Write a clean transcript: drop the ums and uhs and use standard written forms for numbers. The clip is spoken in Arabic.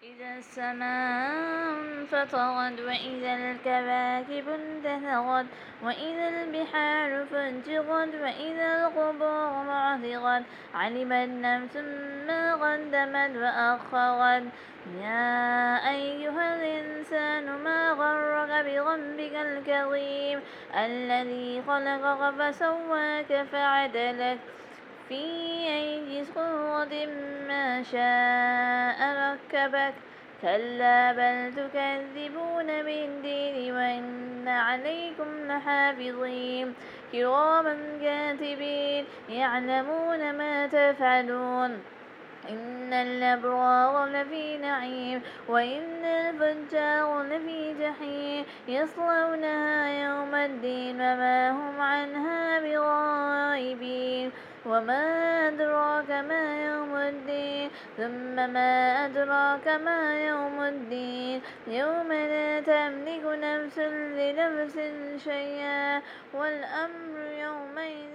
إذا السماء انفطرت وإذا الكواكب انتثرت وإذا البحار فجرت وإذا القبور بعثرت علمت نفس ما قدمت وأخرت يا أيها الإنسان ما غرك بربك الكريم الذي خلقك فسواك فعدلك في أي صورة ما شاء ركبك كلا بل تكذبون بالدين وإن عليكم لحافظين كراما كاتبين يعلمون ما تفعلون إن الأبرار لفي نعيم وإن الفجار لفي جحيم يصلونها يوم الدين وما هم عنها بغائبين وما أدراك ما يوم الدين ثم ما أدراك ما يوم الدين يوم لا تملك نفس لنفس شيئا والأمر يومئذ